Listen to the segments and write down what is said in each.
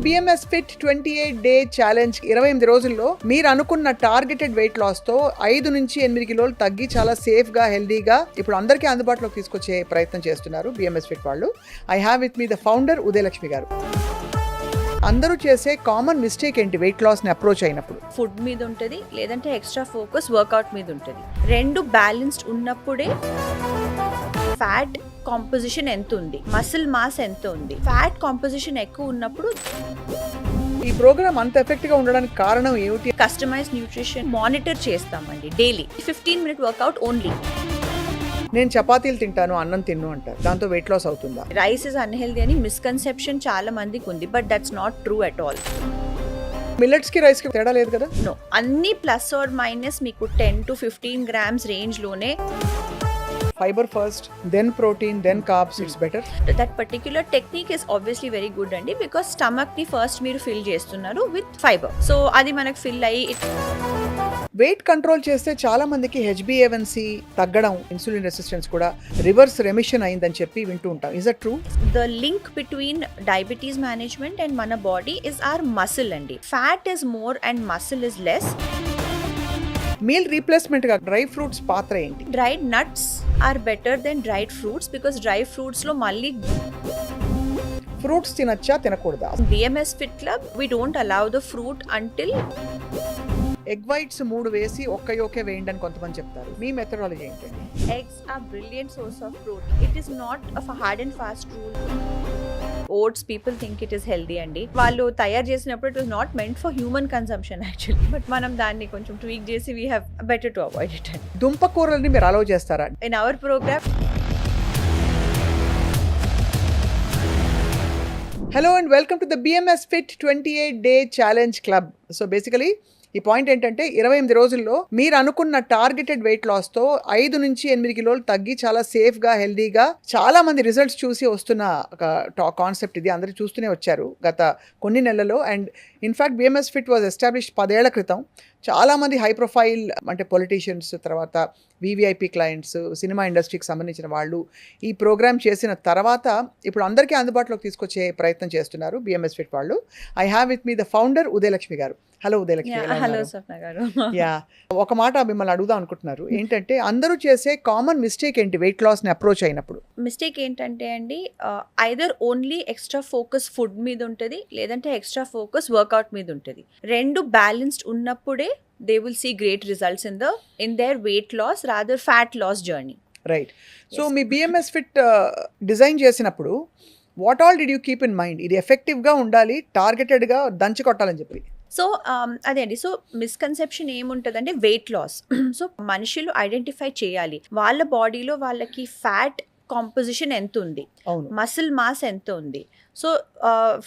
BMS Fit 28 Day Challenge 28 రోజుల్లో మీరు అనుకున్న టార్గెటెడ్ వెయిట్ లాస్ తో 5 నుంచి 8 కిలోలు తగ్గి చాలా సేఫ్ గా హెల్దీగా ఇప్పుడు అందరికీ అందుబాటులోకి తీసుకొచ్చే ప్రయత్నం చేస్తున్నారు BMS Fit వాళ్ళు. I have with me the founder Udayalakshmi గారు. అందరూ చేసే కామన్ మిస్టేక్ ఏంటి వెయిట్ లాస్ ని అప్రోచ్ అయినప్పుడు? ఫుడ్ మీద ఉంటుంది, లేదంటే ఎక్స్ట్రా ఫోకస్ వర్కౌట్ మీద ఉంటుంది. రెండు బ్యాలెన్స్డ్ ఉన్నప్పుడే ఫ్యాట్ కాంపోజిషన్ ఎంత ఉంది, మసిల్ మాస్ ఎంత ఉంది, ఫ్యాట్ కాంపోజిషన్ ఎక్కువ ఉన్నప్పుడు ఈ ప్రోగ్రామ్ అంత ఎఫెక్ట్ గా ఉండడానికి కారణం ఏమిటి? కస్టమైజ్ న్యూట్రిషన్ మానిటర్ చేస్తామండి డైలీ 15-minute వర్కౌట్ ఓన్లీ. నేను చపాతీలు తింటాను అన్నం తిన్ను అంటారు, దాంతో వెయిట్ లాస్ అవుతుందా? రైస్ ఇస్ అన్హెల్దీ అని మిస్కన్సెప్షన్ చాలా మందికి ఉంది, but that's not true at all. Millets కి రైస్ కి తేడా లేదు కదా? నో, అన్ని ప్లస్ ఆర్ మైనస్ మీకు 10 to 15 grams రేంజ్ లోనే. Fibre first, then protein, then carbs, it's better. That particular technique is obviously very good అండి, బికాస్ స్టమక్ ని ఫస్ట్ మీరు ఫిల్ చేస్తున్నారు విత్ ఫైబర్, సో అది మనకు ఫిల్ అయ్యి వెయిట్ కంట్రోల్ చేస్తే చాలా మందికి HbA1c తగ్గడం, ఇన్సులిన్ రెసిస్టెన్స్ కూడా రివర్స్ రెమిషన్ అయిందని చెప్పి వింటూ ఉంటాం. Is that true? The link between diabetes management and మన బాడీ ఇస్ ఆర్ మసిల్ అండి. Fat is more and muscle is less. Meal replacement గా డ్రై ఫ్రూట్స్ పాత్ర ఏంటి? Dried nuts are better than dried fruits, because dry fruits లో మళ్ళీ fruits తినచ్చా తినకూడదా? BMS Fit Club we don't allow the fruit until egg whites 3 వేసి ఒక్క యోకే వేయండి అని కొంతమంది చెప్తారు. మీ మెథడాలజీ ఏంటండి? eggs are brilliant source of protein. It is not a hard and fast rule. Oats people think it is healthy అండి. వాళ్ళు తయారు చేసినప్పుడు it was not meant for human consumption actually, but మనం దాన్ని కొంచెం ట్వీక్ చేసి we have better to avoid it. దుంప కూరల్ని మీరు అలౌ చేస్తారా? In our program. Hello and welcome to the BMS Fit 28 Day Challenge Club. So basically ఈ point ఏంటంటే 28 రోజుల్లో మీరు అనుకున్న టార్గెటెడ్ వెయిట్ లాస్ తో 5 నుంచి 8 కిలోలు తగ్గి చాలా సేఫ్ గా హెల్దీగా చాలా మంది రిజల్ట్స్ చూసి వస్తున్న ఒక కాన్సెప్ట్ ఇది. అందరూ చూస్తూనే వచ్చారు గత కొన్ని నెలల్లో. And in fact BMS Fit was establish 10 ఏళ్ల క్రితం. చాలామంది హై ప్రొఫైల్ అంటే పొలిటీషియన్స్, తర్వాత VVIP క్లయింట్స్, సినిమా ఇండస్ట్రీకి సంబంధించిన వాళ్ళు ఈ ప్రోగ్రామ్ చేసిన తర్వాత ఇప్పుడు అందరికీ అందుబాటులోకి తీసుకొచ్చే ప్రయత్నం చేస్తున్నారు BMS Fit వాళ్ళు. I have with me the founder Udayalakshmi గారు. హలో ఉదయలక్ష్మి. హలో స్వప్న గారు. యా, ఒక మాట మిమ్మల్ని అడుగుదాం అనుకుంటున్నారు. ఏంటంటే అందరూ చేసే కామన్ మిస్టేక్ ఏంటి వెయిట్ లాస్ ని అప్రోచ్ అయినప్పుడు? మిస్టేక్ ఏంటంటే అండి, either only extra focus food మీద ఉంటుంది, లేదంటే ఎక్స్ట్రా ఫోకస్ వర్కౌట్ మీద ఉంటుంది. రెండు బ్యాలెన్స్డ్ ఉన్నప్పుడే they will see great results in their weight loss rather fat loss journey. Right. So మీ BMS Fit డిజైన్ చేసినప్పుడు what all did you keep in mind? ఇది ఎఫెక్టివ్ గా ఉండాలి, టార్గెటెడ్ గా దంచి కొట్టాలని చెప్పి. సో అదే అండి, సో మిస్కన్సెప్షన్ ఏముంటుందంటే వెయిట్ లాస్. సో మనుషులు ఐడెంటిఫై చేయాలి వాళ్ళ బాడీలో వాళ్ళకి ఫ్యాట్ కాంపోజిషన్ ఎంత ఉంది, మసిల్ మాస్ ఎంత ఉంది. సో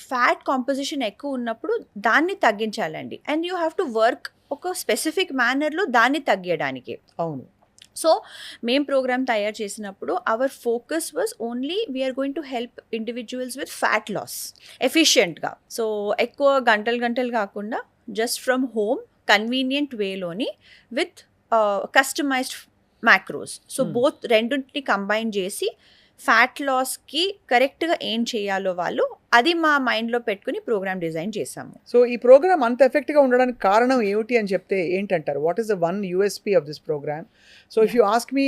ఫ్యాట్ కాంపోజిషన్ ఎక్కువ ఉన్నప్పుడు దాన్ని తగ్గించాలండి. And you have to work ఒక స్పెసిఫిక్ మేనర్లో దాన్ని తగ్గించడానికి. అవును. సో మేము ప్రోగ్రామ్ తయారు చేసినప్పుడు our focus was only we're going to help individuals with fat loss ఎఫిషియెంట్గా. సో ఎక్కువ గంటలు కాకుండా జస్ట్ ఫ్రమ్ హోమ్ కన్వీనియంట్ వేలోని with customised macros. So both రెండింటిని కంబైన్ చేసి ఫ్యాట్ లాస్కి కరెక్ట్గా ఏం చేయాలో వాళ్ళు అది మా మైండ్లో పెట్టుకుని ప్రోగ్రామ్ డిజైన్ చేసాము. సో ఈ ప్రోగ్రామ్ అంత ఎఫెక్ట్గా ఉండడానికి కారణం ఏమిటి అని చెప్తే ఏంటంటారు? What is the one USP of this programme? So if you ask me,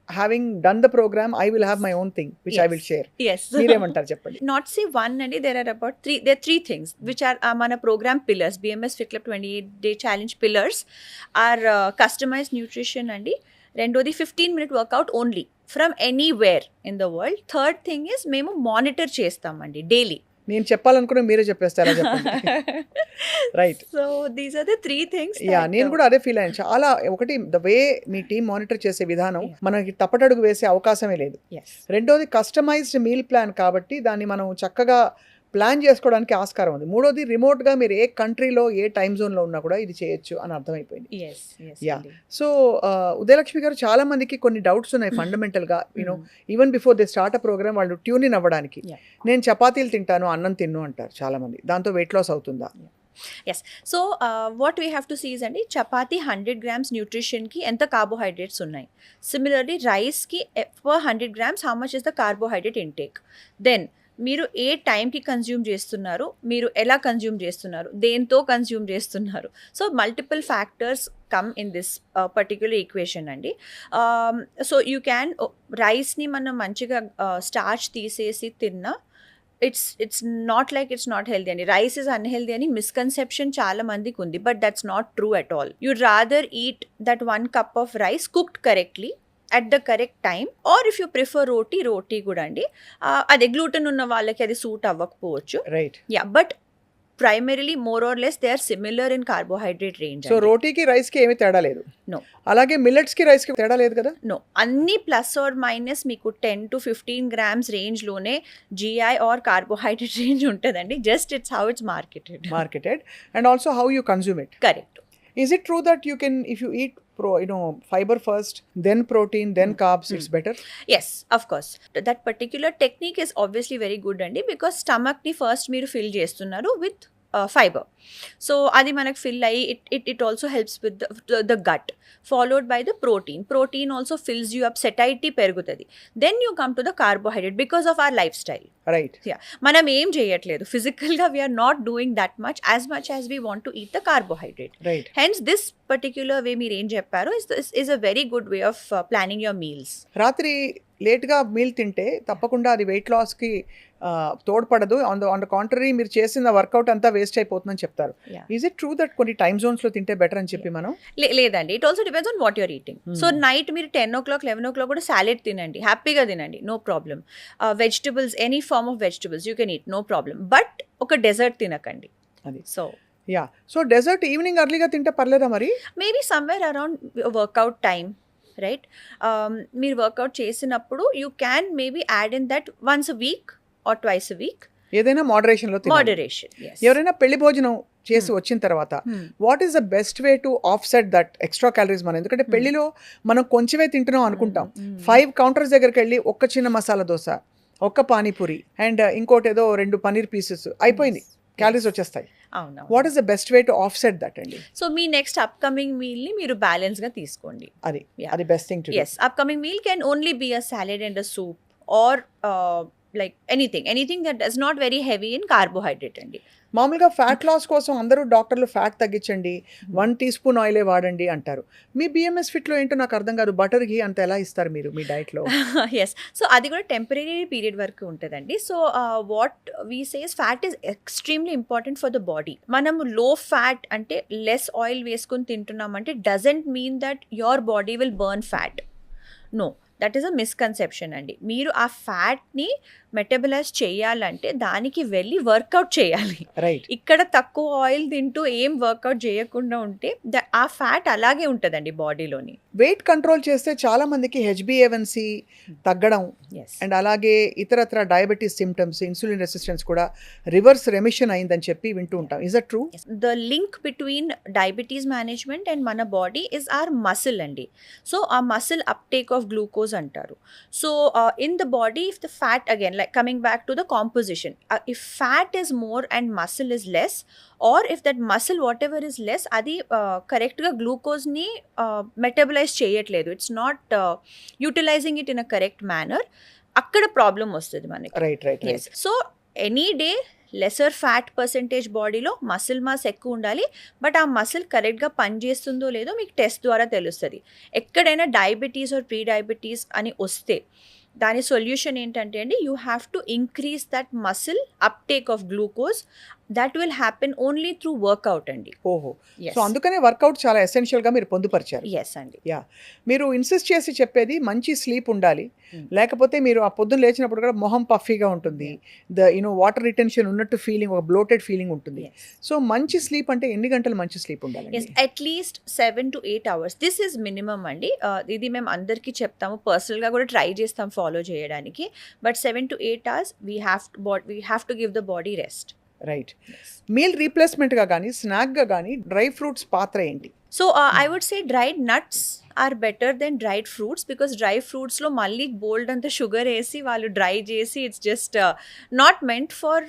having done the program, I will have my own thing which yes. I will share. Yes. మీరేమంటారు చెప్పండి. Not say one అండి, there are about three things which are మన program pillars. BMS Fit Club 28 Day Challenge pillars are customized nutrition అండి. రెండోది 15-minute workout only from anywhere in the world. Third thing is మేము monitor చేస్తామండి daily. నేను చెప్పాలనుకున్నా మీరే చెప్పేస్తారా? Right. So these are the 3 things. Yeah, నేను కూడా అదే ఫీల్ అయ్యాను. చాలా ఒకటి ద వే మీ టీం మానిటర్ చేసే విధానం మనకి తప్పటడుగు వేసే అవకాశమే లేదు. రెండోది కస్టమైజ్డ్ మీల్ ప్లాన్ కాబట్టి దాన్ని మనం చక్కగా ప్లాన్ చేసుకోవడానికి ఆస్కారం ఉంది. మూడోది రిమోట్గా మీరు ఏ కంట్రీలో ఏ టైమ్ జోన్లో ఉన్నా కూడా ఇది చేయొచ్చు అని అర్థమైపోయింది. యా. సో ఉదయలక్ష్మి గారు, చాలా మందికి కొన్ని డౌట్స్ ఉన్నాయి ఫండమెంటల్గా. You know even before they start a programme వాళ్ళు ట్యూన్ ఇన్ అవ్వడానికి. నేను చపాతీలు తింటాను అన్నం తిన్ను అంటారు చాలా మంది, దాంతో వెయిట్ లాస్ అవుతుందా? Yes. So what we have to see is అండి, చపాతీ 100 grams న్యూట్రిషన్కి ఎంత కార్బోహైడ్రేట్స్ ఉన్నాయి. సిమిలర్లీ రైస్కి per 100 grams how much is the carbohydrate intake. Then మీరు ఏ టైంకి కన్జ్యూమ్ చేస్తున్నారు, మీరు ఎలా కన్జ్యూమ్ చేస్తున్నారు, దేంతో కన్జ్యూమ్ చేస్తున్నారు. So multiple factors come in this particular equation అండి. సో యూ క్యాన్ రైస్ని మనం మంచిగా స్టార్చ్ తీసేసి తిన్నా it's not like it's not healthy అండి. రైస్ ఇస్ అన్హెల్దీ అని మిస్కన్సెప్షన్ చాలా మందికి ఉంది, but that's not true at all. You'd rather eat that 1 cup of rice cooked correctly at the correct time, or if you prefer roti కూడా అండి. అదే gluten ఉన్న వాళ్ళకి అది సూట్ అవ్వకపోవచ్చు. Right. Yeah, but primarily more or less they are similar in carbohydrate range. So రోటీకి రైస్కి ఏమీ తేడా లేదు. నో. అలాగే మిల్లెట్స్కి రైస్కి తేడా లేదు కదా. నో, అన్ని ప్లస్ ఆర్ మైనస్ మీకు 10 to 15 grams రేంజ్లోనే జిఐ ఆర్ కార్బోహైడ్రేట్ రేంజ్ ఉంటుందండి. Just it's how it's marketed and also how you consume it. Correct. Is it true that you can, if you eat fiber first, then protein, then carbs, it's better? Yes, of course. That particular technique is obviously very good అండి, because stomach ని first మీరు fill చేస్తున్నారు with fibre. So అది మనకు fill అయ్యి it also helps with the gut, followed by the protein also fills you up, satiety పెరుగుతుంది. Then you come to the carbohydrate because of our life style. Right. మనం ఏం చేయట్లేదు ఫిజికల్గా, we're not doing that much as we want to eat the carbohydrate. Right. Hence this particular way మీరు ఏం చెప్పారో is a very good way of planning your meals. రాత్రి లేట్గా meal తింటే తప్పకుండా అది వెయిట్ లాస్కి తోడ్పడదు. ఆన్ ద కాంట్రరీ మీరు చేసిన వర్కౌట్ అంతా వేస్ట్ అయిపోతుందని చెప్తారు. ఈజ్ ఇట్ ట్రూ దట్ కొన్ని టైమ్ జోన్స్లో తింటే బెటర్ అని చెప్పి మనం? లేదండి, it also depends on what you're eating. So night మీరు 10 o'clock 11 o'clock కూడా సాలెడ్ తినండి, హ్యాపీగా తినండి, no problem. Vegetables, any form of vegetables you can eat, no problem. But ఒక డెజర్ట్ తినకండి. అది. సో సో డెజర్ట్ ఈవినింగ్ అర్లీగా తింటే పర్లేదా మరి? Maybe somewhere around workout time, right? మీరు వర్కౌట్ చేసినప్పుడు you can maybe add in that once a week or twice a week. ఏదైనా మోడరేషన్లో. ఎవరైనా పెళ్లి భోజనం చేసి వచ్చిన తర్వాత what is the best way to offset that extra calories? మనం ఎందుకంటే పెళ్లిలో మనం కొంచెమే తింటున్నాం అనుకుంటాం. 5 counters దగ్గరికి వెళ్ళి ఒక్క చిన్న మసాలా దోశ, ఒక్క పానీపూరి అండ్ ఇంకోటి ఏదో 2 పన్నీర్ పీసెస్ అయిపోయింది, క్యాలరీస్ వచ్చేస్తాయి. What is the best way to offset that అండి? సో మీ నెక్స్ట్ అప్కమింగ్ మీల్ని మీరు బ్యాలెన్స్గా తీసుకోండి. అది best thing to do. Yes, upcoming meal can only be a salad and a soup, or like anything that is not very heavy in carbohydrate అండి. మామూలుగా fat loss కోసం అందరూ డాక్టర్లు fat తగ్గించండి, 1 teaspoon ఆయిలే వాడండి అంటారు. మీ బిఎంఎస్ ఫిట్లో ఏంటో నాకు అర్థం కాదు, బటర్ ఘీ అంత ఎలా ఇస్తారు మీరు మీ డైట్లో? ఎస్, సో అది కూడా టెంపరీ పీరియడ్ వరకు ఉంటుందండి. So what we says fat is extremely important for the body. మనము లో ఫ్యాట్ అంటే లెస్ ఆయిల్ వేసుకొని తింటున్నామంటే doesn't mean that your body will burn fat. No, that is a misconception అండి. మీరు ఆ ఫ్యాట్ని మెటబలైజ్ చేయాలంటే దానికి వెళ్ళి వర్కౌట్ చేయాలి. రైట్. ఇక్కడ తక్కువ ఆయిల్ తింటూ ఏం వర్కౌట్ చేయకుండా ఉంటే ఆ ఫ్యాట్ అలాగే ఉంటుందండి బాడీలోని. వెయిట్ కంట్రోల్ చేస్తే చాలా మందికి HbA1c తగ్గడం అండ్ అలాగే ఇతరత్ర డయాబెటీస్ సిమ్టమ్స్, ఇన్సులిన్ రెసిస్టెన్స్ కూడా రివర్స్ రెమిషన్ అయిందని చెప్పి వింటూ ఉంటాం. Is that true? The link between diabetes management and మన బాడీ ఇస్ ఆర్ మసిల్ అండి. సో ఆ మసిల్ అప్టేక్ ఆఫ్ గ్లూకోజ్ అంటారు. So in the body if the fat again like coming back to the composition, if fat is more and muscle is less, or if that muscle whatever is less adi correct ga glucose ni metabolize cheyatledu, it's not utilizing it in a correct manner, akkada problem vastadi manaki. Right. Yes, so any day lesser fat percentage బాడీలో muscle mass ఎక్కువ ఉండాలి. But ఆ muscle కరెక్ట్గా పనిచేస్తుందో లేదో మీకు test ద్వారా తెలుస్తుంది. ఎక్కడైనా డయాబెటీస్ ఆర్ ప్రీ డయాబెటీస్ అని వస్తే దాని సొల్యూషన్ ఏంటంటే అండి, you have to increase that muscle uptake of glucose. That will happen only through workout అండి. ఓహో, సో అందుకనే వర్కౌట్ చాలా ఎసెన్షియల్గా మీరు పొందుపరిచారు. ఎస్ అండి. మీరు ఇన్సిస్ట్ చేసి చెప్పేది మంచి స్లీప్ ఉండాలి, లేకపోతే మీరు ఆ పొద్దున్న లేచినప్పుడు కూడా మొహం పఫీగా ఉంటుంది, వాటర్ రిటెన్షన్ ఉన్నట్టు ఫీలింగ్, ఒక బ్లోటెడ్ ఫీలింగ్ ఉంటుంది. సో మంచి స్లీప్ అంటే ఎన్ని గంటలు మంచి స్లీప్ ఉండాలి? At least 7 to 8 hours. This is minimum అండి. ఇది మేము అందరికీ చెప్తాము, పర్సనల్గా కూడా ట్రై చేస్తాం ఫాలో చేయడానికి. But 7 to 8 hours we have to give the body rest. Right. Meal రీప్లేస్మెంట్గా కానీ స్నాక్గా కానీ డ్రై ఫ్రూట్స్ పాత్ర ఏంటి? So I would say dried nuts are better than dried fruits, because dry ఫ్రూట్స్లో మళ్ళీ బోల్డ్ అంత షుగర్ వేసి వాళ్ళు డ్రై చేసి it's just not meant for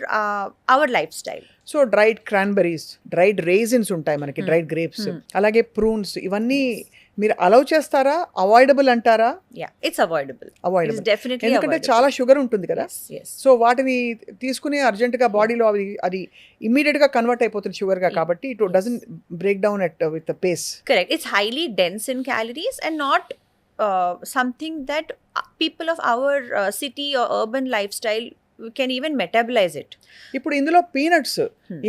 our life style. So dried cranberries, dried raisins ఉంటాయి మనకి, డ్రైడ్ గ్రేప్స్, అలాగే ప్రూన్స్, ఇవన్నీ మీరు అలౌ చేస్తారా, అవాయిడబుల్ అంటారా? Yeah, it's avoidable. It is avoidable, definitely ఎందుకంటే avoidable. చాలా షుగర్ ఉంటుంది కదా. Yes, yes. సో వాటిని తీసుకుని అర్జెంటుగా బాడీలో అది ఇమ్మీడియట్గా కన్వర్ట్ అయిపోతుంది షుగర్గా, కాబట్టి it doesn't break down at with the face. Correct. It's highly dense in calories and not something that people of our city or urban lifestyle can even metabolize it. ఇప్పుడు ఇందులో పీనట్స్,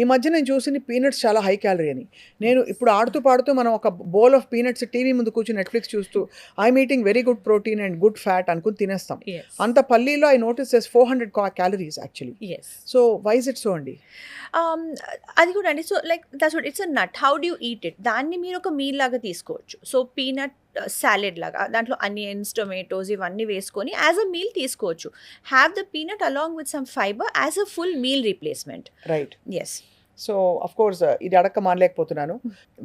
ఈ మధ్య నేను చూసింది peanuts చాలా high calorie అని. నేను ఇప్పుడు ఆడుతూ పాడుతూ మనం ఒక బౌల్ ఆఫ్ పీనట్స్ టీవీ ముందు కూర్చొని నెట్ఫ్లిక్స్ చూస్తూ I'm eating very good protein and good fat అనుకుని తినేస్తాం. Yes. అంత పల్లీలో I notice 400 calories actually. Yes. So why is it so అండి? అది కూడా అండి. So like that's what it's a nut. How do eat it? దాన్ని మీరు ఒక మీల్ లాగా తీసుకోవచ్చు. సో పీనట్ సాలెడ్ లాగా దాంట్లో అనియన్స్, టొమాటోస్ ఇవన్నీ వేసుకొని యాజ్ అ మీల్ తీసుకోవచ్చు. Have the peanut along with some fibre as a full meal replacement. Right. Yes. So of course ఇది అడక్క మానలేకపోతున్నాను.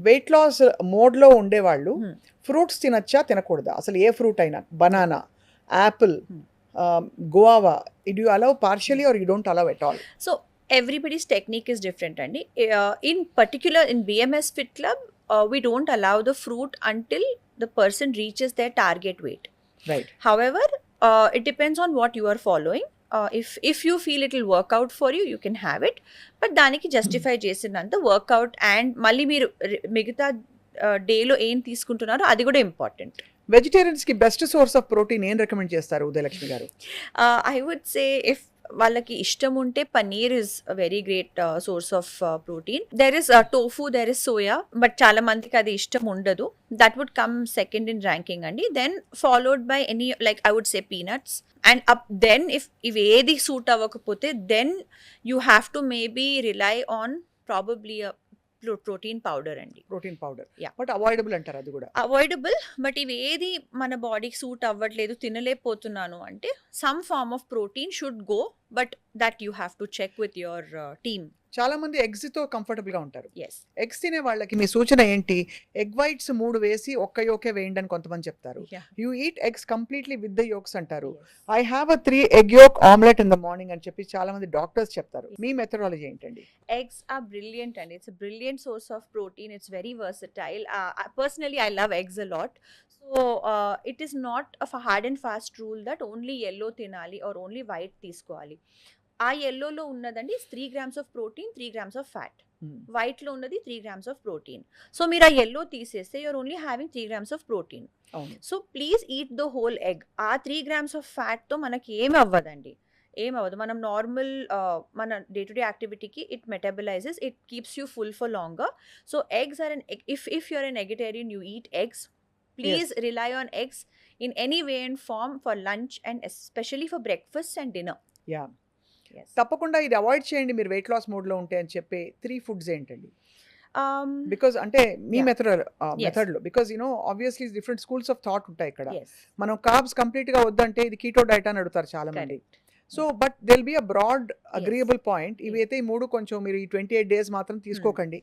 వెయిట్ లాస్ మోడ్లో ఉండేవాళ్ళు ఫ్రూట్స్ తినచ్చా తినకూడదా? అసలు ఏ ఫ్రూట్ అయినా, banana, apple, guava, did you allow partially or you don't allow at all? So everybody's technique is different అండి. In particular in BMS Fit Club, we don't allow the fruit until the person reaches their target weight. Right. However, it depends on what you are following. If you feel it will work out for you, you can have it. But దానికి justify చేసినంత workout and మళ్ళీ మీరు మిగతా డేలో ఏం తీసుకుంటున్నారో అది కూడా ఇంపార్టెంట్. వెజిటేరియన్స్కి బెస్ట్ సోర్స్ ఆఫ్ ప్రోటీన్ ఏం రికమెండ్ చేస్తారు ఉదయలక్ష్మి గారు? I would say if వాళ్ళకి ఇష్టం ఉంటే paneer is very great source of protein. There is tofu, there is soya, but చాలా మందికి అది ఇష్టం ఉండదు. That would come second in ranking అండి. Then followed by any like I would say peanuts and then if ఏది suit అవ్వకపోతే then you have to maybe rely on probably protein powder అండి. Protein powder. Yeah. But avoidable అంటారు అది కూడా? Avoidable, but ఇవి ఏది మన బాడీకి సూట్ అవ్వట్లేదు, తినలేకపోతున్నాను అంటే some form of protein should go, but that you have to check with your team. చాలా మంది ఎగ్స్ తో కంఫర్టబుల్ గా ఉంటారు. ఎస్. ఎగ్స్ తినే వాళ్ళకి మీ సూచన ఏంటి? ఎగ్ వైట్స్ 3 వేసి ఒక్క యోకే వేయండి అని కొంతమంది చెప్తారు. You eat eggs completely with the yolks అంటారు. I have a 3 egg yolk omelette in the morning అని చెప్పి చాలా మంది డాక్టర్స్ చెప్తారు. మీ మెథడాలజీ ఏంటండి? Eggs are brilliant and it's a brilliant source of protein. It's very versatile. Personally, I love eggs a lot. So it is not a hard and fast rule that only yellow తినాలి or only white తీసుకోవాలి. ఆ yellowలో ఉన్నదండి 3 grams of protein, 3 grams of fat. వైట్లో ఉన్నది 3 grams of protein. So మీరు ఆ yellow తీసేస్తే you're only having 3 grams of protein. So please eat the whole egg. ఆ 3 grams of fatతో మనకి ఏమి అవ్వదండి, ఏమవ్వదు. మనం నార్మల్ మన డే టు డే యాక్టివిటీకి it metabolises, it keeps you full for longer. So eggs are if you're an eggetarian, you eat eggs. Please rely on eggs in any way and form for lunch and especially for breakfast and dinner. Yeah, తప్పకుండా ఇది avoid చేయండి మీరు weight loss మోడ్లో ఉంటే అని చెప్పే 3 foods ఏంటండి? Because అంటే మీ మెథడ్లో, because you know obviously different schools of thought ఉంటాయి ఇక్కడ. మనం కార్బ్స్ కంప్లీట్గా వద్దంటే ఇది కీటో డైట్ అని అడుగుతారు చాలా మంది. So but they'll be a broad agreeable point. ఇవైతే ఈ 3 కొంచెం మీరు ఈ 28 days మాత్రం తీసుకోకండి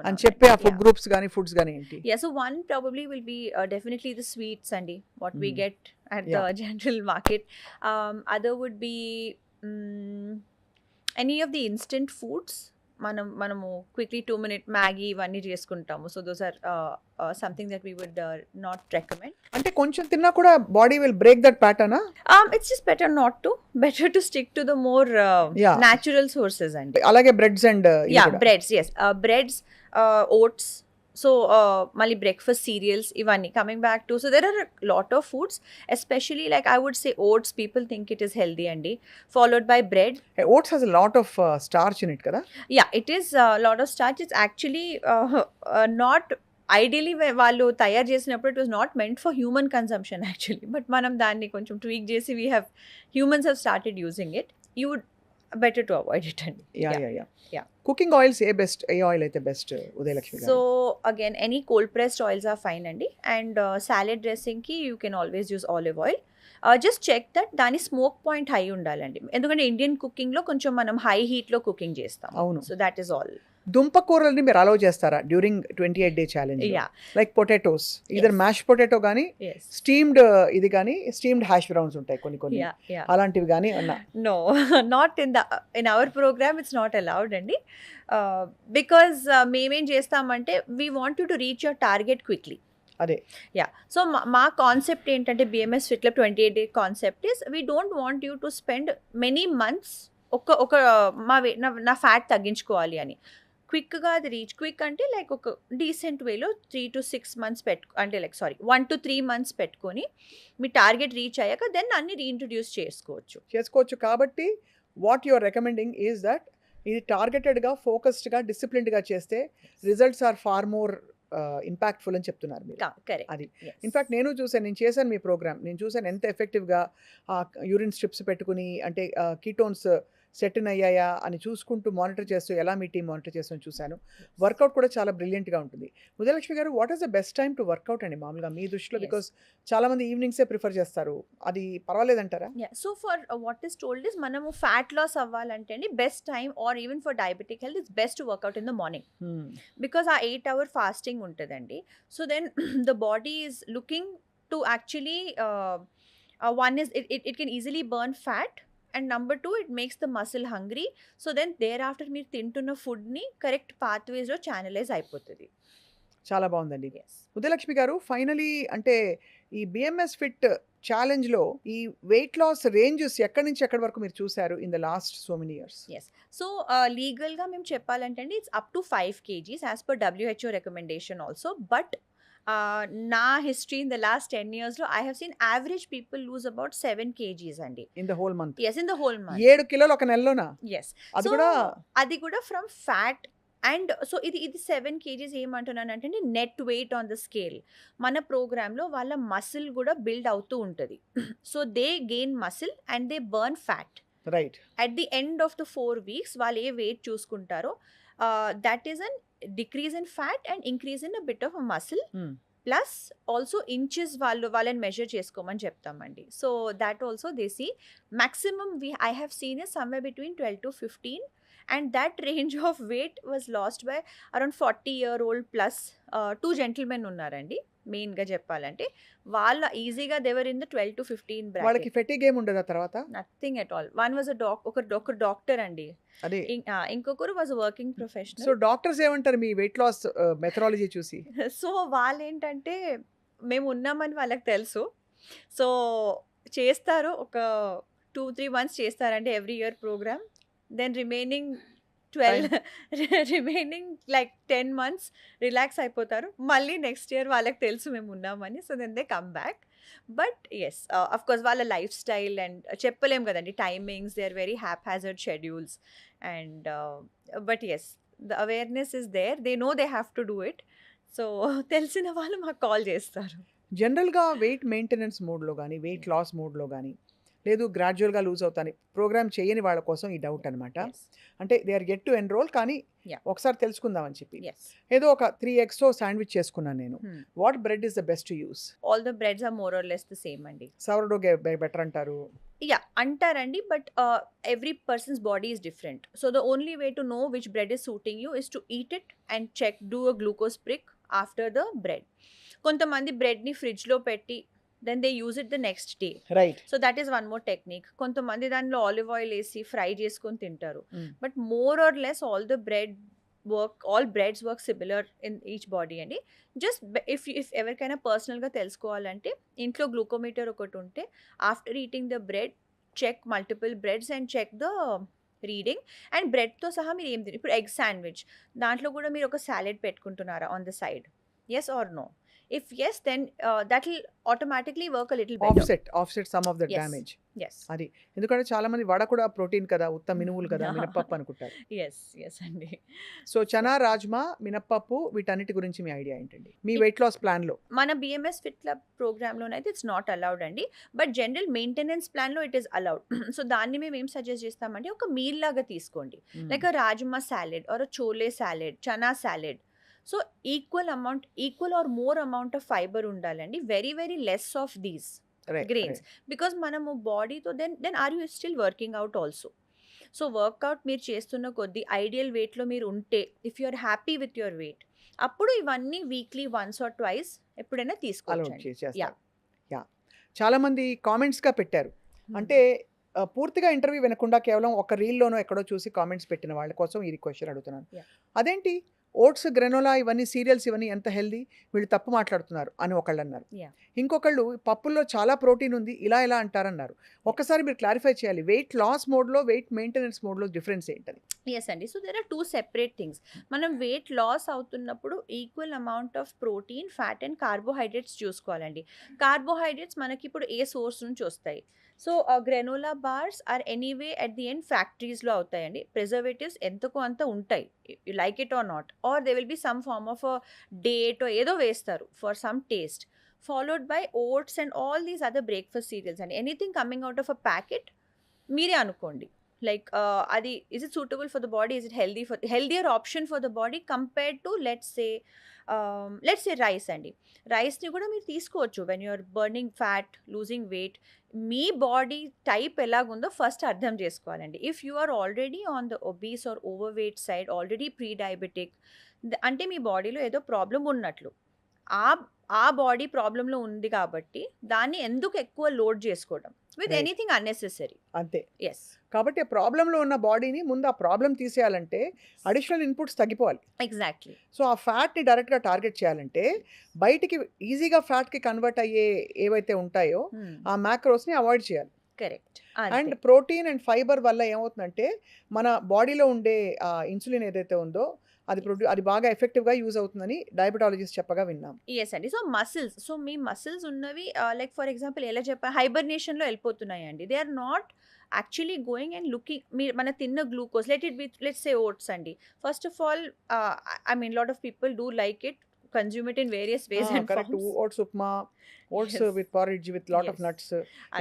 అని చెప్పి ఆ ఫుడ్ గ్రూప్స్ కానీ ఫుడ్స్ కానీ ఏంటి? So one probably will be definitely the sweets అండి, what we get at the general market. Other would be any of the instant foods. మనము క్విక్లీ 2-minute మ్యాగీ ఇవన్నీ చేసుకుంటాము. So those are something that we would not recommend. అంటే కొంచెం తిన్నా కూడా body will break that pattern. It's just better to stick to the more natural sources అండి. అలాగే breads and breads, breads, oats. So మళ్ళీ breakfast cereals ఇవన్నీ coming back to. So there are lot of foods, especially like I would say oats. People think it is healthy అండి, followed by bread. Oats has a lot of starch in it కదా? Yeah, it is lot of starch. It's actually not ideally వాళ్ళు తయారు చేసినప్పుడు it was not meant for human consumption actually, but మనం దాన్ని కొంచెం tweak చేసి humans have started using it. You would better to avoid it అండి. Yeah. Cooking oils ఏ oil అయితే best Udayalakshmi garu? So again any cold pressed oils are fine అండి. And salad డ్రెస్సింగ్కి you can always use olive oil. Just check that దాని smoke point high ఉండాలండి, ఎందుకంటే Indian కుకింగ్లో కొంచెం మనం హై హీట్లో కుకింగ్ చేస్తాం. అవును. So that is all. దుంప కూరల్ని మీరు అలౌ చేస్తారా during 28 day challenge? Like potatoes, either mash potato కానీ స్టీమ్డ్ ఇది కానీ స్టీమ్డ్ హ్యాష్ బ్రౌన్స్ ఉంటాయి కొన్ని అలాంటివి కానీ? No, not in our programme it's not allowed అండి. బికాజ్ మేమేం చేస్తామంటే we want you to reach your target quickly. అదే. యా. సో మా కాన్సెప్ట్ ఏంటంటే BMS fit club 28 day concept is we don't want you to spend many months ఒక నా fat తగ్గించుకోవాలి అని. క్విక్గా అది క్విక్ అంటే లైక్ ఒక డీసెంట్ వేలో 3 to 6 months అంటే లైక్ 1 to 3 months పెట్టుకొని మీ టార్గెట్ రీచ్ అయ్యాక దెన్ అన్ని రీఇంట్రడ్యూస్ చేసుకోవచ్చు. కాబట్టి what you are recommending is that ఇది టార్గెటెడ్గా, ఫోకస్డ్గా, డిసిప్లిన్డ్గా చేస్తే results are far more impactful అని చెప్తున్నారు మీరు. అది ఇన్ఫ్యాక్ట్ నేను చేశాను మీ ప్రోగ్రామ్. నేను చూసాను ఎంత ఎఫెక్టివ్గా యూరిన్ స్ట్రిప్స్ పెట్టుకుని, అంటే కీటోన్స్ సెటిన్ అయ్యాయా అని చూసుకుంటూ మానిటర్ చేస్తూ, ఎలా మీ టీం మానిటర్ చేస్తూ చూశాను. వర్కౌట్ కూడా చాలా బ్రిలియంట్గా ఉంటుంది. Udayalakshmi garu, what is the best time to workout అండి మామూలుగా మీ దృష్టిలో? బికాస్ చాలా మంది ఈవినింగ్సే ప్రిఫర్ చేస్తారు, అది పర్వాలేదంటారా? So for what is told is మనము ఫ్యాట్ లాస్ అవ్వాలంటే అండి best time or even for diabetic health it's best to workout in the morning. Because ఆ 8 hour ఫాస్టింగ్ ఉంటుందండి. So then the body is looking to actually one is it can easily burn fat, and number 2 it makes the muscle hungry. So then thereafter మీరు తింటున్న ఫుడ్ని correct పాత్వేస్లో channelise అయిపోతుంది. చాలా బాగుందండి. ఉదయలక్ష్మి గారు, finally అంటే ఈ బిఎంఎస్ ఫిట్ ఛాలెంజ్లో ఈ వెయిట్ లాస్ రేంజెస్ ఎక్కడి నుంచి ఎక్కడి వరకు మీరు చూసారు in the last so many years? So లీగల్గా మేము చెప్పాలంటే అండి it's up to 5 kgs as per WHO recommendation also. But నా హిస్టరీ ఇన్ ద లాస్ట్ 10 yearsలో I have seen average people lose about 7 kgs అండి. In the whole month? In the whole month. 7 కిలోలు ఒక నెలలోనా? అది కూడా ఫ్రమ్ ఫ్యాట్. అండ్ సో ఇది 7 kgs ఏమంటున్నాను అంటే net weight on the scale. మన ప్రోగ్రాంలో వాళ్ళ మసిల్ కూడా బిల్డ్ అవుతూ ఉంటుంది. So they gain muscle and they burn fat. Right. At the end of the 4 weeks వాళ్ళు ఏ వెయిట్ చూసుకుంటారో that is an decrease in fat and increase in a bit of a muscle. Plus also inches వాళ్ళని measure చేసుకోమని చెప్తామండి. So that also they see maximum I have seen is somewhere between 12 to 15, and that range of weight was lost by around 40-year-old plus. 2 gentlemen ఉన్నారండి మెయిన్గా చెప్పాలంటే. వాళ్ళ ఈజీగా they were in the 12 to 15 bracket. వాళ్ళకి fatigue ఏం ఉండదా తర్వాత? Nothing at all. One was ఒక డాక్టర్ అండి, ఇంకొకరు was working professional. So doctors ఏమంటారు మీ వెయిట్ లాస్ మెథడాలజీ చూసి? సో వాళ్ళు ఏంటంటే మేము ఉన్నామని వాళ్ళకి తెలుసు. సో చేస్తారు, ఒక 2-3 months చేస్తారంటే every year programme. Then remaining 10 months relax అయిపోతారు. మళ్ళీ నెక్స్ట్ ఇయర్ వాళ్ళకి తెలుసు మేము ఉన్నామని. So then they come back. But yes of course వాళ్ళ లైఫ్ స్టైల్ అండ్ చెప్పలేం కదండి, timings, they are very haphazard schedules. And but as the awareness is there, they know they have to do it. So తెలిసిన వాళ్ళు మాకు call చేస్తారు. జనరల్గా wait maintenance మోడ్లో కానీ, వెయిట్ లాస్ మోడ్లో కానీ, లేదు గ్రాడ్యువల్గా లూజ్ అవుతాను ప్రోగ్రామ్ చేయని వాళ్ళ కోసం ఈ డౌట్ అనమాట. అంటే they are get to enrol, కానీ ఒకసారి తెలుసుకుందామని చెప్పి ఏదో ఒక 3 eggs శాండ్విచ్ చేసుకున్నాను నేను. What bread is the best to use? All the breads are more or less the same అండి. సౌర్డో బెటర్ అంటారు. అంటారండి, but every person's body is different. So the only way to know which bread is suiting you is to eat it and check, do a glucose prick after the bread. కొంతమంది బ్రెడ్ని ఫ్రిడ్జ్లో పెట్టి then they use it the next day. Right. So that is one more technique. కొంతమంది దానిలో olive oil వేసి fry చేసుకొని తింటారు. But more or less all breads work similar in each body అండి. జస్ట్ if ఎవరికైనా పర్సనల్గా తెలుసుకోవాలంటే ఇంట్లో గ్లూకోమీటర్ ఒకటి ఉంటే after eating the bread check multiple breads and check the reading. And బ్రెడ్తో సహా మీరు ఏం తిని, ఇప్పుడు ఎగ్ శాండ్విచ్ దాంట్లో కూడా మీరు ఒక సాలెడ్ పెట్టుకుంటున్నారా on the side? yes or no? If yes, then that will automatically work a little better. Offset some of the damage. Yes. అది ఎందుకంటే చాలా మంది వడ కూడా ప్రోటీన్ కదా, ఉత్త మినుములు కదా, మినపప్పు అనుకుంటారు. yes అండి. సో చనా, రాజ్మా, మినపప్పు వీటన్నిటి గురించి మీ ఐడియా ఏంటండి మీ వెయిట్ లాస్ ప్లాన్లో? మన బిఎంఎస్ ఫిట్ క్లబ్ ప్రోగ్రామ్లోనైతే ఇట్స్ నాట్ అలౌడ్ అండి, బట్ జనరల్ మెయింటెనెన్స్ ప్లాన్లో ఇట్ ఈస్ అలౌడ్. సో దాన్ని మేము ఏం సజెస్ట్ చేస్తామంటే ఒక మీల్ లాగా తీసుకోండి, like rajma salad or chole salad, chana salad. So equal or more amount of fibre ఉండాలండి, very less of these grains. Because మనము బాడీతో then are you still working out also. So workout మీరు చేస్తున్న కొద్దీ ఐడియల్ వెయిట్లో మీరు ఉంటే, if you are happy with your weight, అప్పుడు ఇవన్నీ వీక్లీ 1 or 2 ఎప్పుడైనా తీసుకోవచ్చు. చాలా మంది కామెంట్స్గా పెట్టారు, అంటే పూర్తిగా ఇంటర్వ్యూ వినకుండా కేవలం ఒక రీల్‌లోనో ఎక్కడో చూసి కామెంట్స్ పెట్టిన వాళ్ళ కోసం ఈ క్వెషన్ అడుగుతున్నాను. Yeah. అదేంటి ఓట్స్, గ్రానోలా ఇవన్నీ సీరియల్స్ ఇవన్నీ ఎంత హెల్తీ, వీళ్ళు తప్పు మాట్లాడుతున్నారు అని ఒకళ్ళన్నారు. Yeah. ఇంకొకళ్ళు పప్పుల్లో చాలా ప్రోటీన్ ఉంది ఇలా అంటారన్నారు. ఒక్కసారి మీరు క్లారిఫై చేయాలి. వెయిట్ లాస్ మోడ్‌లో, వెయిట్ మెయింటెనెన్స్ మోడ్‌లో డిఫరెన్స్ ఏంటని? ఎస్ అండి. So there are 2 separate things. మనం వెయిట్ లాస్ అవుతున్నప్పుడు equal amount of protein, fat and carbohydrates చూసుకోవాలండి. కార్బోహైడ్రేట్స్ మనకి ఇప్పుడు ఏ సోర్స్ నుంచి వస్తాయి? So granola bars or anyway at the end ఫ్యాక్టరీస్‌లో అవుతాయండి. ప్రిజర్వేటివ్స్ ఎంతకో అంత ఉంటాయి. You like it or not. Or they will be some form of date ఏదో వేస్తారు for some taste. Followed by oats and all these other breakfast cereals అండి. Anything coming out of a packet మీరే అనుకోండి. Like అది is it suitable for the body, is it healthier option for the body compared to let's say rice అండి. రైస్ని కూడా మీరు తీసుకోవచ్చు when you're burning fat, losing weight. మీ body type ఎలాగుందో ఫస్ట్ అర్థం చేసుకోవాలండి. If you are already on the obese or overweight side, already pre diabetic, అంటే మీ బాడీలో ఏదో ప్రాబ్లం ఉన్నట్లు. ఆ బాడీ ప్రాబ్లంలో ఉంది కాబట్టి దాన్ని ఎందుకు ఎక్కువ లోడ్ చేసుకోవడం విత్ Right. Anything unnecessary. అంతే. ఎస్, కాబట్టి ఆ ప్రాబ్లంలో ఉన్న బాడీని ముందు ఆ ప్రాబ్లం తీసేయాలంటే అడిషనల్ ఇన్పుట్స్ తగ్గిపోవాలి. ఎగ్జాక్ట్లీ. సో ఆ ఫ్యాట్‌ని డైరెక్ట్‌గా టార్గెట్ చేయాలంటే బయటికి ఈజీగా ఫ్యాట్‌కి కన్వర్ట్ అయ్యే ఏవైతే ఉంటాయో ఆ మ్యాక్రోస్‌ని అవాయిడ్ చేయాలి. Correct. And protein and fibre వల్ల ఏమవుతుందంటే మన బాడీలో ఉండే ఇన్సులిన్ ఏదైతే ఉందో అది బాగా ఎఫెక్టివ్‌గా యూజ్ అవుతుందని డయాబెటాలజిస్ట్ చెప్పగా విన్నాం. ఎస్ అండి. సో మీ మసిల్స్ ఉన్నవి లైక్ ఫర్ ఎగ్జాంపుల్ ఎలా చెప్పా హైబర్నేషన్లో వెళ్ళిపోతున్నాయండి. They are not actually going and looking. మీరు మన తిన్న గ్లూకోజ్ లెట్స్ సే ఓట్స్ అండి. First of all I mean lot of people do like it, consume it in various ways and correct. Forms. Oats upma, oats Yes. With porridge with lot of Yes. Nuts,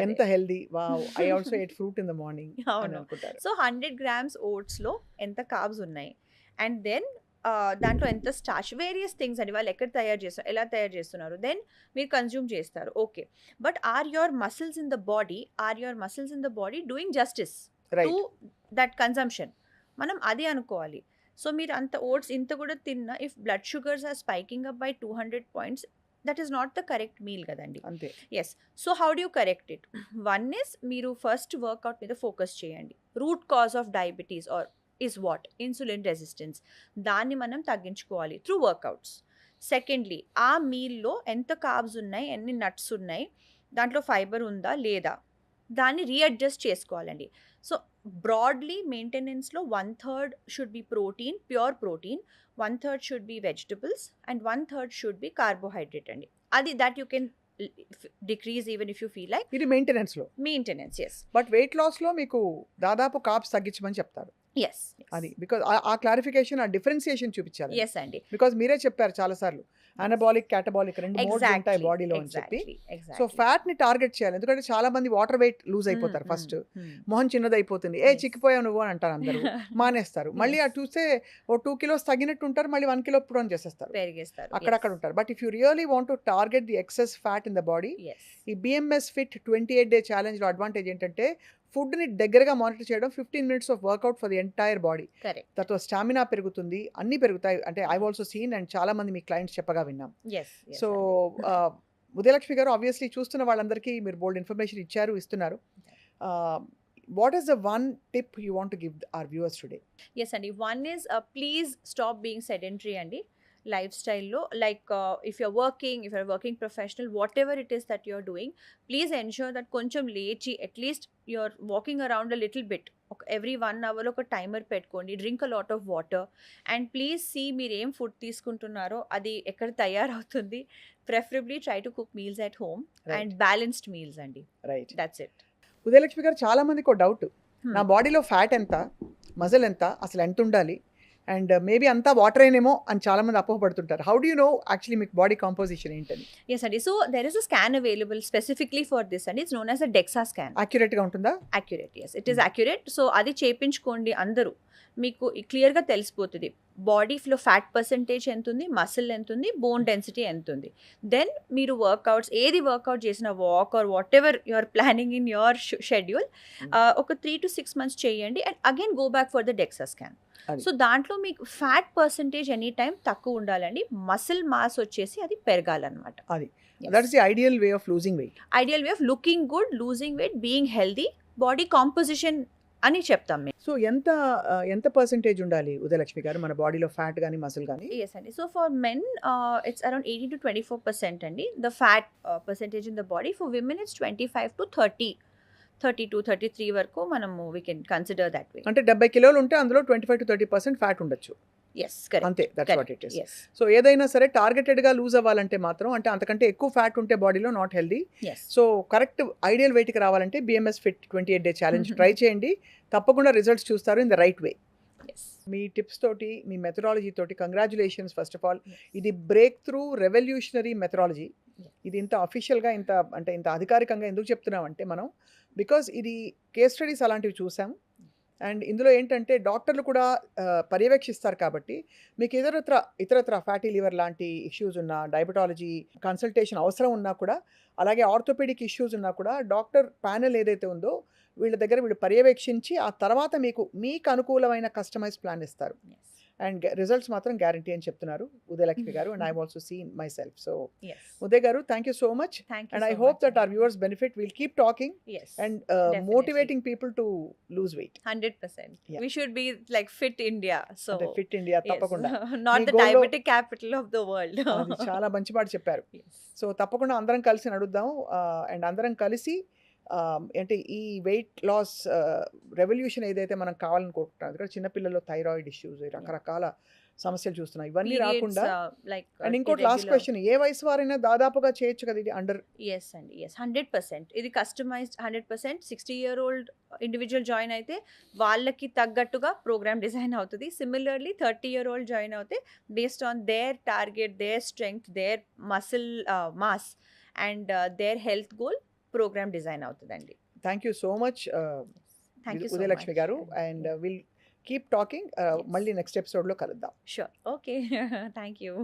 ఎంత హెల్దీ. Wow, I also ate fruit in the morning అని అవును. అనుకుంటారు. So 100 grams ఓట్స్లో ఎంత carbs ఉన్నాయి and then దాంట్లో ఎంత starch, various things అండి. వాళ్ళు ఎలా తయారు చేస్తున్నారు, దెన్ మీరు కన్జ్యూమ్ చేస్తారు. Okay, but are your muscles in the body doing justice to right. That consumption? మనం అది అనుకోవాలి. సో మీరు అంత ఓట్స్ ఇంత కూడా తిన్నా, if blood sugars are spiking up by 200 points, that is not the correct meal కదండి. అంతే. Yes. So how do correct it? One is మీరు ఫస్ట్ వర్కౌట్ మీద ఫోకస్ చేయండి. Root cause of diabetes are is what? Insulin resistance. దాన్ని మనం తగ్గించుకోవాలి through workouts. Secondly, ఆ మీల్లో ఎంత కార్బ్స్ ఉన్నాయి, ఎన్ని నట్స్ ఉన్నాయి, దాంట్లో ఫైబర్ ఉందా లేదా, దాన్ని రీఅడ్జస్ట్ చేసుకోవాలండి. సో బ్రాడ్లీ మెయింటెనెన్స్లో 1/3 should be protein, pure protein, 1/3 should be vegetables and 1/3 should be carbohydrate అండి. అది that you can decrease even if you feel like ఇది మెయింటెనెన్స్‌లో. మెయింటెనెన్స్. ఎస్, బట్ వెయిట్ లాస్‌లో మీకు దాదాపు కార్బ్స్ తగ్గించమని చెప్తారు. ఎస్, అది బికాజ్ ఆ క్లారిఫికేషన్, ఆ డిఫరెన్షియేషన్ చూపించాలి. ఎస్ అండి. బికాజ్ మీరే చెప్పారు చాలాసార్లు అనబాలిక్, క్యాటబాలిక్ 2 మోడ్స్ ఉంటాయి ఎగ్జాక్ట్లీ, బాడీలో అని చెప్పి. ఎగ్జాక్ట్లీ. సో ఫ్యాట్‌ని టార్గెట్ చేయాలి. ఎందుకంటే చాలా మంది వాటర్ వెయిట్ లూజ్ అయిపోతారు ఫస్ట్. మొహం చిన్నదైపోతుంది, Yes. చిక్కిపోయావు నువ్వు అని అంటారు అందరూ, మానేస్తారు. మళ్ళీ Yes. అటు చూస్తే ఓ 2 kilos తగ్గినట్టు ఉంటారు, మళ్ళీ 1 kilo పుట్ ఆన్ చేసేస్తారు, పెరిగేస్తారు. అక్కడక్కడ ఉంటారు. But if you really want to target the excess fat in the body, yes, ఈ బిఎంఎస్ ఫిట్ 28 day ఛాలెంజ్లో అడ్వాంటేజ్ ఏంటంటే ఫుడ్ని దగ్గరగా మానిటర్ చేయడం, 15 minutes of workout for the entire body. Correct. దాంతో స్టామినా పెరుగుతుంది, అన్నీ పెరుగుతాయి. అంటే ఐ ఆల్సో సీన్ అండ్ చాలా మంది మీ క్లయింట్స్ చెప్పగా విన్నాం. ఎస్. సో ఉదయలక్ష్మి గారు, ఆబ్వియస్లీ చూస్తున్న వాళ్ళందరికీ మీరు బోల్డ్ ఇన్ఫర్మేషన్ ఇస్తున్నారు. What is the one tip you want to give our viewers today? Yes అండి. One is please stop being sedentary అండి లైఫ్ స్టైల్లో. Like if you're working professional, whatever it is that you're doing, please ensure that కొంచెం లేచి at least you're walking around a little bit. Every 1 hour ఒక timer పెట్టుకోండి. Drink a lot of water and please see మీరు ఏం food తీసుకుంటున్నారో అది ఎక్కడ తయారవుతుంది. Preferably try to cook meals at home and balanced meals అండి. Right. That's it. Udayalakshmi garu, చాలా మందికి ఒక డౌట్, నా బాడీలో ఫ్యాట్ ఎంత, మజిల్ ఎంత, అసలు ఎంత ఉండాలి, అండ్ మేబీ అంతా వాటర్ అయినేమో అని చాలా మంది అపోహపడుతుంటారు. How do you know actually మీకు బాడీ కాంపోజిషన్ ఏంటని? ఎస్ అండి. So there is a scan available specifically for this అండి. It's known as a DEXA scan. యాక్యురేట్గా ఉంటుందా? Accurate, yes, it is accurate. So అది చేయించుకోండి అందరూ, మీకు క్లియర్గా తెలిసిపోతుంది బాడీలో ఫ్యాట్ పర్సంటేజ్ ఎంత ఉంది, మసిల్ ఎంత ఉంది, బోన్ డెన్సిటీ ఎంత ఉంది. దెన్ మీరు ఏది వర్కౌట్ చేసిన walk or whatever you are planning in your schedule ఒక 3 to 6 months చేయండి and again go back for the DEXA scan. So దాంట్లో మీకు ఫ్యాట్ పర్సంటేజ్ ఎనీ టైం తక్కువ ఉండాలండి, మసిల్ మాస్ వచ్చేసి అది పెరగాలన్నమాట. అది that is the ideal way of losing weight. Ideal way of looking good, losing weight, being healthy body composition అని చెప్తాం మేము. సో ఎంత పర్సెంటేజ్ ఉండాలి ఉదయలక్ష్మి గారు మన బాడీలో ఫ్యాట్ కానీ మసిల్ కానీ? ఎస్ అండి. So for men it's around 18 to 24% అండి the fat percentage in the body. For women it's 25 to 30, 32, 33 వరకు మనము we can consider that way. అంటే 70 కిలోలు ఉంటే అందులో 25 to 30% ఫ్యాట్ ఉండొచ్చు. Yes correct. అంతే, that's what it is. Yes so ఏదైనా సరే టార్గెటెడ్గా లూజ్ అవ్వాలంటే మాత్రం, అంటే అంతకంటే ఎక్కువ ఫ్యాట్ ఉంటే బాడీలో not healthy. Yes so correct ideal వెయిట్కి రావాలంటే BMS fit 28 day challenge try చేయండి, తప్పకుండా రిజల్ట్స్ చూస్తారు in the right way. Yes. మీ టిప్స్ తోటి, మీ మెథడాలజీ తోటి కంగ్రాచులేషన్స్ ఫస్ట్ ఆఫ్ ఆల్. ఇది బ్రేక్ త్రూ రెవల్యూషనరీ మెథడాలజీ. ఇది ఇంత అఫీషియల్గా, ఇంత అధికారికంగా ఎందుకు చెప్తున్నామంటే మనం, బికాజ్ ఇది కేస్ స్టడీస్ అలాంటివి చూసాం. అండ్ ఇందులో ఏంటంటే డాక్టర్లు కూడా పర్యవేక్షిస్తారు కాబట్టి మీకు ఇతరత్ర ఫ్యాటీ లివర్ లాంటి ఇష్యూస్ ఉన్నా, డయాబెటాలజీ కన్సల్టేషన్ అవసరం ఉన్నా కూడా, అలాగే ఆర్థోపెడిక్ ఇష్యూస్ ఉన్నా కూడా డాక్టర్ ప్యానెల్ ఏదైతే ఉందో వీళ్ళు పర్యవేక్షించి ఆ తర్వాత మీకు అనుకూలమైన కస్టమైజ్ ప్లాన్ ఇస్తారు. అండ్ రిజల్ట్స్ మాత్రం గ్యారంటీ అని చెప్తున్నారు ఉదయలక్ష్మి గారు. And I also seen myself. So Yes. Uday గారు, thank you so much. Thank you and I so hope much. That our viewers benefit. Will keep talking Yes. And Definitely. Motivating people to lose weight. 100%. Yeah. We should be like fit India. So అంటే fit India yes. తప్పకుండా. Not me the goal లో- diabetic capital of the world. అది చాలా మంచి మాట చెప్పారు. Yes. So తప్పకుండా అందరం కలిసి నడుద్దాం. అండ్ అందరం కలిసి అంటే ఈ వెయిట్ లాస్ రెవల్యూషన్ ఏదైతే మనం కావాలనుకుంటున్నాం, ఇక్కడ చిన్నపిల్లల్లో థైరాయిడ్ ఇష్యూస్, రకరకాల సమస్యలు చూస్తున్నాం. ఇవన్నీ Periods, రాకుండా. like అండ్ ఇంకోటి లాస్ట్ irregular. క్వశ్చన్, ఏ వయసు వారైనా దాదాపుగా చేయొచ్చు కదా ఇది అండర్? Yes అండి. ఎస్ 100%. ఇది కస్టమైజ్డ్ 100%. 60-year-old ఇండివిజువల్ జాయిన్ అయితే వాళ్ళకి తగ్గట్టుగా ప్రోగ్రామ్ డిజైన్ అవుతుంది. సిమిలర్లీ 30-year-old జాయిన్ అవుతే based on their target, their strength, their muscle mass and their health goal programme design అవుతుందండి. Thank you so much thank you so Udayalakshmi much. గారు. And will keep talking. మళ్ళీ next ఎపిసోడ్లో కలుద్దాం. Sure. Okay. Thank you.